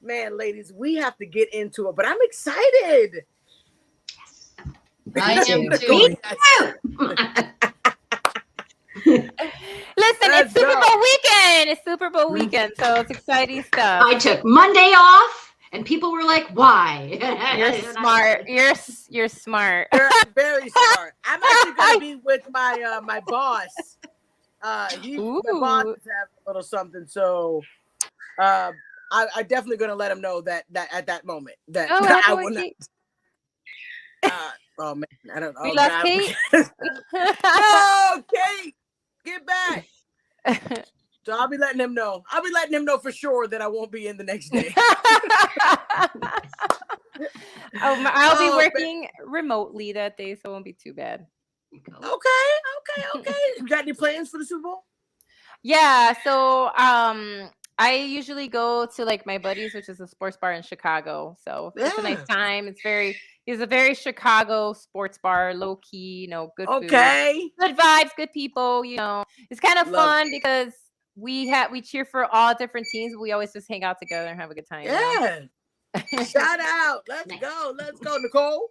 man, ladies, we have to get into it. But I'm excited. I am too. Listen, it's Super Bowl weekend. It's Super Bowl weekend, so it's exciting stuff. I took Monday off, and people were like, "Why?" You're smart. You're smart. You're very smart. I'm actually going to be with my my boss. My boss is having a little something, so I definitely going to let him know that at that moment that I will not. Oh man, I don't know. We lost Kate. No, Kate, get back. So I'll be letting him know. I'll be letting him know for sure that I won't be in the next day. I'll be working remotely that day, so it won't be too bad. Okay. You got any plans for the Super Bowl? Yeah, so I usually go to like my buddies, which is a sports bar in Chicago. So it's a nice time. It's a very Chicago sports bar, low key, good food, good vibes, good people. It's kind of fun because we cheer for all different teams. But we always just hang out together and have a good time. Yeah. Shout out. Let's go, Nicole.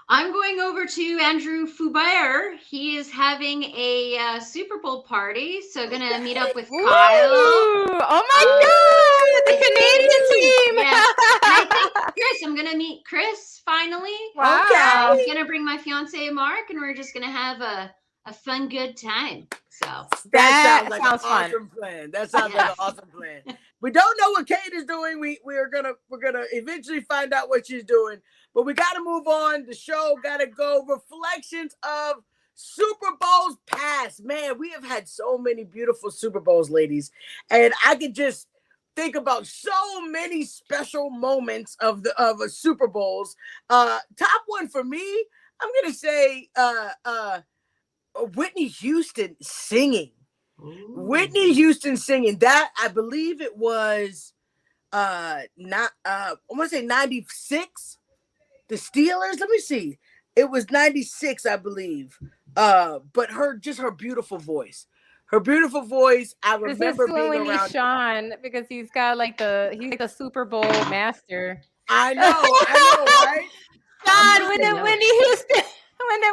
I'm going over to Andrew Foubert. He is having a Super Bowl party, so gonna meet up with Kyle. Oh my God, the Canadian team! Yeah, and I think Chris. I'm gonna meet Chris finally. Wow. Okay. I'm gonna bring my fiance Mark, and we're just gonna have a fun, good time. So that sounds like an fun. awesome plan. That sounds like an awesome plan. We don't know what Kate is doing. We're gonna eventually find out what she's doing. But we got to move on. The show got to go. Reflections of Super Bowls past. Man, we have had so many beautiful Super Bowls, ladies. And I could just think about so many special moments of a Super Bowls. Top one for me, I'm going to say Whitney Houston singing. Ooh. Whitney Houston singing. That, I believe it was, I want to say 96. The Steelers, let me see. It was 96, I believe. But her beautiful voice. Her beautiful voice. I remember being around Sean, because he's like the Super Bowl master. I know, right? Sean, when did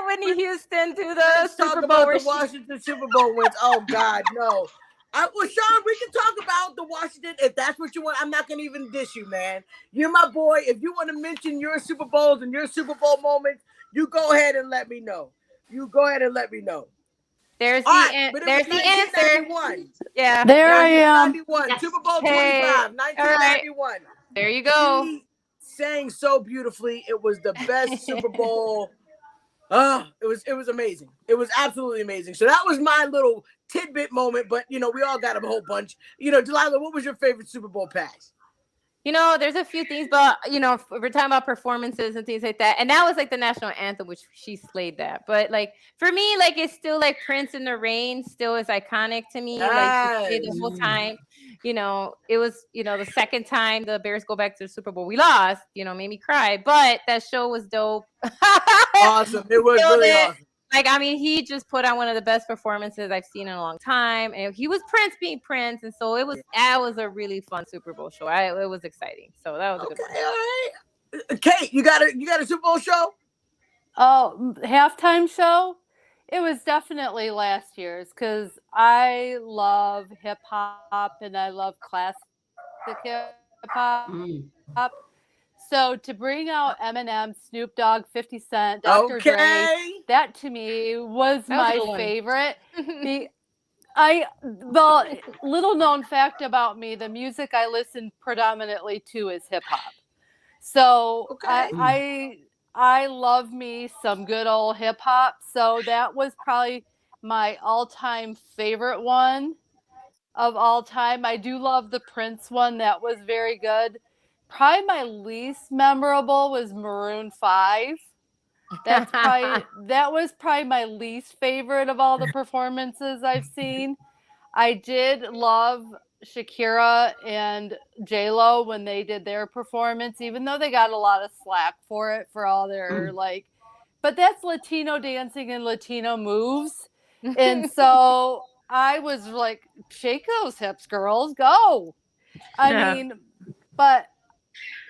Whitney Houston do the Super Bowl? The Washington Super Bowl wins. Oh God, no. Well, Sean, we can talk about the Washington if that's what you want. I'm not going to even dish you, man. You're my boy. If you want to mention your Super Bowls and your Super Bowl moments, you go ahead and let me know. There's the answer. Yeah. There I am. Super Bowl 25, 1991. Right. There you go. He sang so beautifully. It was the best Super Bowl. It was amazing. It was absolutely amazing. So that was my little tidbit moment, but we all got a whole bunch. Delilah, what was your favorite Super Bowl pass? There's a few things, but we're talking about performances and things like that. And that was like the national anthem, which she slayed that. But like for me, like it's still like Prince in the Rain still is iconic to me. Yes. Like the whole time. It was, the second time the Bears go back to the Super Bowl, we lost, made me cry. But that show was dope. Awesome. It was really awesome. Like, I mean, he just put on one of the best performances I've seen in a long time. And he was Prince being Prince. And so that was a really fun Super Bowl show. It was exciting. So that was a good one. All right. Kate, you got a Super Bowl show? Oh, halftime show? It was definitely last year's because I love hip hop and I love classic hip hop. So to bring out Eminem, Snoop Dogg, 50 Cent, Dr. Dre, that to me was my favorite. The little known fact about me, the music I listen predominantly to is hip hop. So I love me some good old hip hop. So that was probably my all-time favorite one of all time. I do love the Prince one. That was very good. Probably my least memorable was Maroon 5. That was probably my least favorite of all the performances I've seen. I did love Shakira and J-Lo when they did their performance, even though they got a lot of slack for it, for all their but that's Latino dancing and Latino moves. And so I was like, shake those hips, girls, go. I mean, but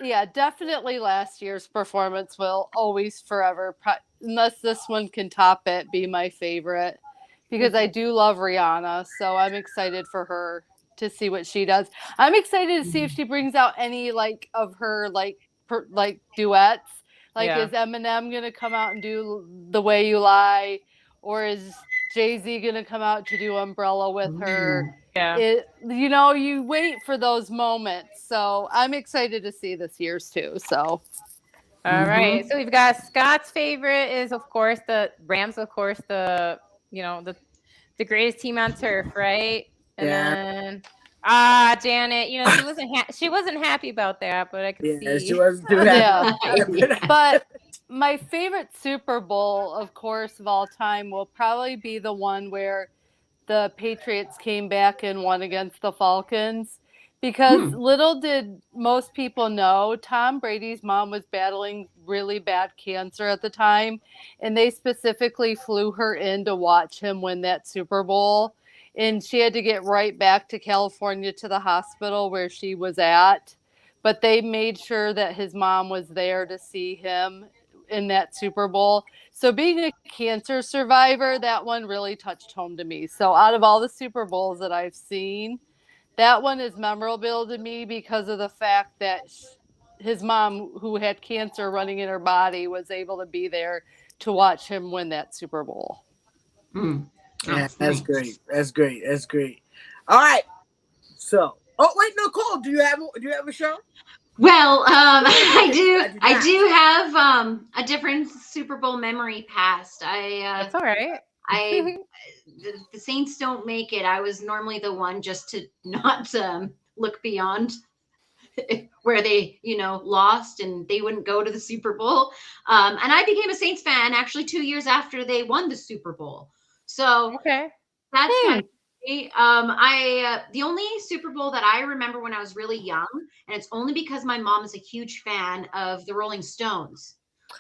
yeah, definitely last year's performance will always forever, unless this one can top it, be my favorite, because I do love Rihanna, so I'm excited for her to see what she does. I'm excited to see if she brings out any like of her like duets. Like, is Eminem gonna come out and do The Way You Lie, or is Jay-Z gonna come out to do Umbrella with her? Yeah. You wait for those moments. So I'm excited to see this year's too. So all right. So we've got Scott's favorite is of course the Rams, of course, the the greatest team on turf, right? And then Janet, she wasn't happy about that, but I could see. She wasn't too happy. But my favorite Super Bowl, of course, of all time will probably be the one where the Patriots came back and won against the Falcons, because little did most people know, Tom Brady's mom was battling really bad cancer at the time, and they specifically flew her in to watch him win that Super Bowl, and she had to get right back to California to the hospital where she was at, but they made sure that his mom was there to see him in that Super Bowl. So being a cancer survivor, that one really touched home to me. So out of all the Super Bowls that I've seen, that one is memorable to me because of the fact that his mom, who had cancer running in her body, was able to be there to watch him win that Super Bowl. Yeah, that's great. That's great. That's great. All right. So, wait, Nicole, do you have a show? Well, I do have a different Super Bowl memory past. That's all right. The Saints don't make it. I was normally the one just to not look beyond where they, lost, and they wouldn't go to the Super Bowl. And I became a Saints fan actually 2 years after they won the Super Bowl. So that's kind of the only Super Bowl that I remember when I was really young, and it's only because my mom is a huge fan of the Rolling Stones.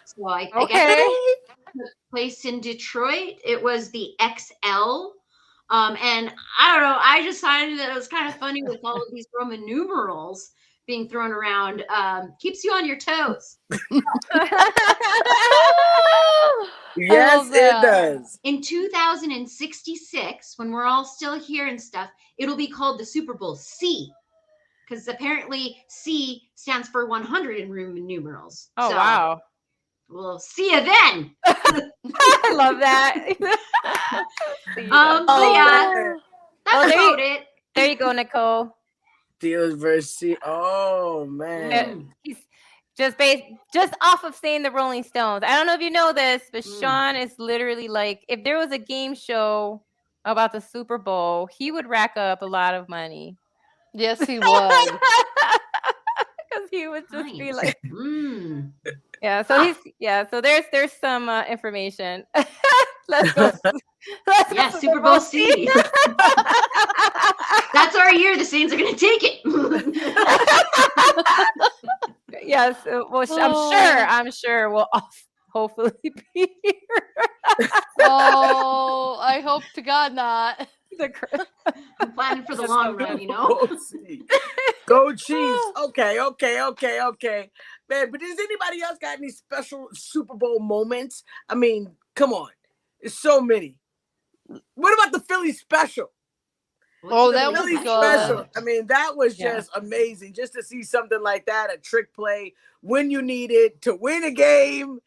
So I guess it took place in Detroit. It was the XL. And I don't know, I just decided that it was kind of funny with all of these Roman numerals being thrown around. Keeps you on your toes. Yes, it does. In 2066, when we're all still here and stuff, it'll be called the Super Bowl C, because apparently C stands for 100 in Roman numerals. Oh, wow. We'll see you then. I love that. That's about it. There you go, Nicole. Steelers versus C. Oh, man. He's just off of saying the Rolling Stones. I don't know if you know this, but Sean is literally like, if there was a game show about the Super Bowl, he would rack up a lot of money. Yes, he would. Because he would just be like, yeah. So so there's some information. Let's go. Super Bowl C. That's our year. The Saints are going to take it. Yes. Well, I'm sure we'll hopefully be here. Oh, I hope to God not. I'm planning for the long run, Go Chiefs. Okay. Man, but does anybody else got any special Super Bowl moments? I mean, come on. There's so many. What about the Philly special? That was good. Special. I mean, that was just amazing. Just to see something like that, a trick play when you need it to win a game.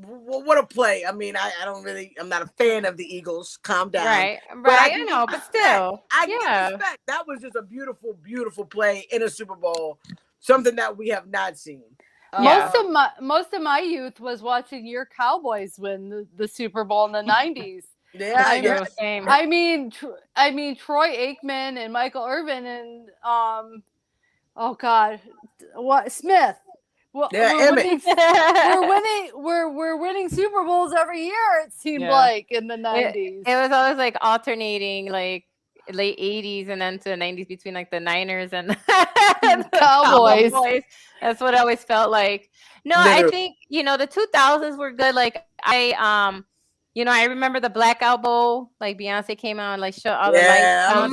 What a play. I mean, I'm not a fan of the Eagles. Calm down. Right. I know, but still. I get respect. That was just a beautiful, beautiful play in a Super Bowl. Something that we have not seen. Most of my youth was watching your Cowboys win the Super Bowl in the 90s. Same. I mean, Troy Aikman and Michael Irvin and Smith. Well, we're winning Super Bowls every year. It seemed like in the 90s. It was always like alternating, like late 80s and then to the 90s between like the Niners and the Cowboys. That's what it always felt like. No, I think the 2000s were good. Like I remember the Blackout Bowl. Like Beyonce came out and like shut all the lights down.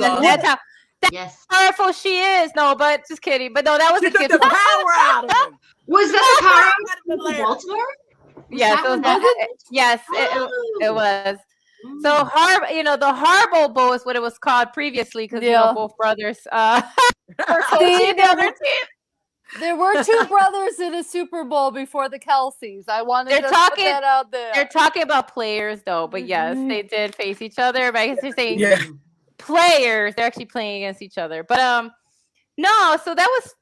That's Yes. powerful she is. No, but just kidding. But no, that was She a took kid. the power out of him. Was that the power Out of of Atlanta. Baltimore? Yes, that it one was. that Yes, Oh. it was. So the Harbaugh Bowl is what it was called previously because both brothers were coaching the other team. There were two brothers in a Super Bowl before the Kelseys. I wanted to put that out there. They're talking about players though, but yes, they did face each other. But I guess they're saying players. They're actually playing against each other. But no. So that was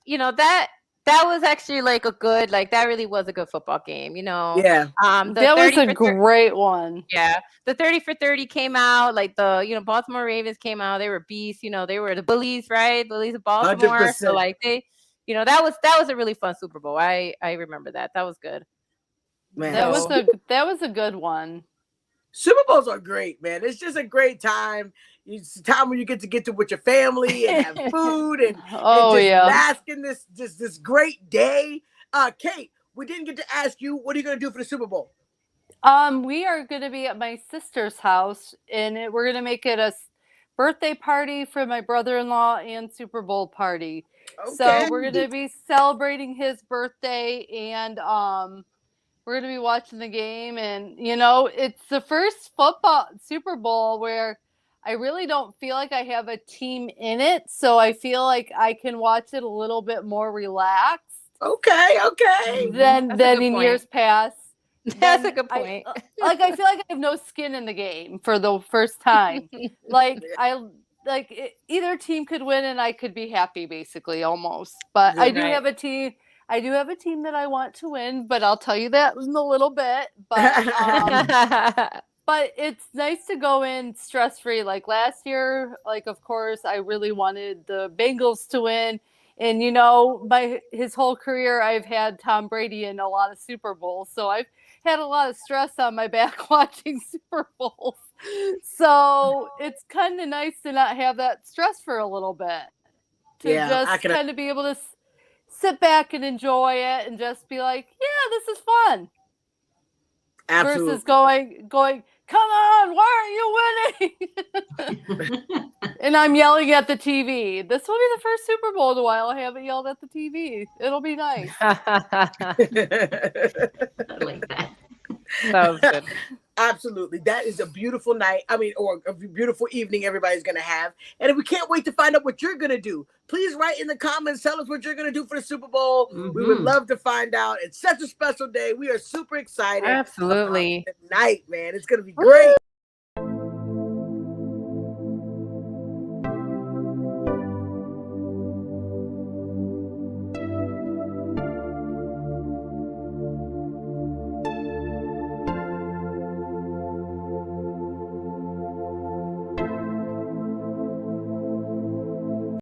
that was actually like a good that really was a good football game. Yeah. That was a great one. Yeah. The 30 for 30 came out. Like the Baltimore Ravens came out. They were beasts. They were the bullies, right? Bullies of Baltimore. 100%. So they. That was a really fun Super Bowl. I remember that. That was good. Man, that was a good one. Super Bowls are great, man. It's just a great time. It's a time when you get to with your family and have food and bask in this great day. Kate, we didn't get to ask you, what are you going to do for the Super Bowl? We are going to be at my sister's house, and we're going to make it a birthday party for my brother-in-law and Super Bowl party. Okay. So we're going to be celebrating his birthday, and we're going to be watching the game. And, it's the first football Super Bowl where I really don't feel like I have a team in it. So I feel like I can watch it a little bit more relaxed. Okay. Than in years past. That's a good point. I feel like I have no skin in the game for the first time. Either team could win and I could be happy, basically, almost. But I do have a team. I do have a team that I want to win, but I'll tell you that in a little bit. But but it's nice to go in stress-free. Like last year, of course, I really wanted the Bengals to win. And, his whole career, I've had Tom Brady in a lot of Super Bowls. So I've had a lot of stress on my back watching Super Bowls. So it's kind of nice to not have that stress for a little bit. To kind of be able to sit back and enjoy it and just be like, yeah, this is fun. Absolutely. Versus going, come on, why aren't you winning? And I'm yelling at the TV. This will be the first Super Bowl in a while I haven't yelled at the TV. It'll be nice. I like that. That was good. Absolutely. That is a beautiful night. Or a beautiful evening everybody's going to have. And we can't wait to find out what you're going to do. Please write in the comments. Tell us what you're going to do for the Super Bowl. Mm-hmm. We would love to find out. It's such a special day. We are super excited. Absolutely. Tonight, man. It's going to be great.